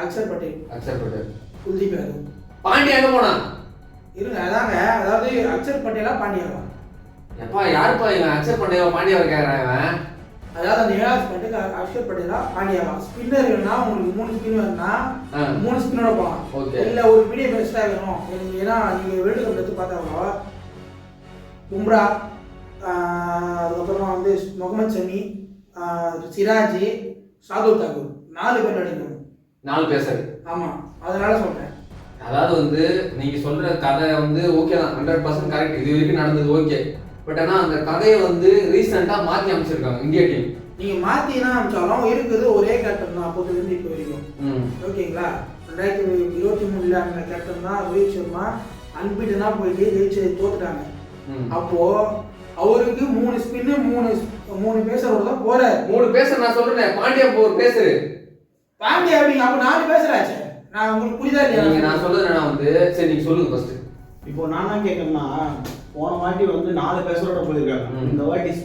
அக்ஷர் பட்டேல். குல்தீப் யாதவ். பாண்டியா எங்க போனா? இருங்க அதாங்க, அதாவது அக்ஷர் பட்டேலா பாண்டியாவா? எப்பா யாருப்பா இவன் அக்ஷர் பட்டேலா பாண்டியாவை கேட்கறான் இவன்? அதாவது அந்த 7வது ஸ்பாட்டுக்கு அக்ஷர் பட்டேலா பாண்டியாவா? ஸ்பின்னர்னா உங்களுக்கு 3 ஸ்பின் வேணும்னா 3 ஸ்பின்னரோட போகலாம். இல்லை ஒரு மீடியம் பெஸ்ட்டாக வேணும் ஏன்னா நீங்கள் வேர்ல்டு கப் எடுத்து பார்த்தா பும்ரா, அதுக்கப்புறம் வந்து முகமது ஷமி, சிராஜ், ஷார்துல் தாக்கூர் 4 பேர் அடிக்கணும். 4 பேசரு. ஆமாம், அதனால சொல்கிறேன். அதாவது வந்து நீங்க சொல்ற கதை வந்து ஓகே தான், 100% கரெக்ட். இது வரைக்கும் நடந்தது ஓகே. பட் ஆனால் அந்த கதையை வந்து ரீசெண்டாக மாற்றி அமைச்சிருக்காங்க இந்தியா டீம். நீங்கள் மாற்றினா அமைச்சாலும் இருக்குது ஒரே கேப்டன் தான் அப்போதுலேருந்து இப்போ வரைக்கும். ஓகேங்களா? 2023 அந்த கேப்டன் தான் ரோஹித் சர்மா அன்பீட்டனா போயிட்டு ஜெயிச்சு தோத்துட்டாங்க. அப்போ அவருக்கு 3 ஸ்பின்னு 3 பேசரோட தான் போறாரு. 3 பேசர் நான் சொல்றேன், பாண்டியா ஒரு பேசரு. பாண்டியா அப்படிங்க அப்போ 4 பேசராச்சு. நான் உங்களுக்கு புரியுதா இல்லையா? நான் சொல்றது நான் வந்து சரி நீங்க சொல்லுங்க ஃபர்ஸ்ட். இப்போ நான் தான் கேட்கறேன்னா, போன வாட்டி வந்து 4 பேசரோட போயிருக்காங்க. இந்த வாட்டி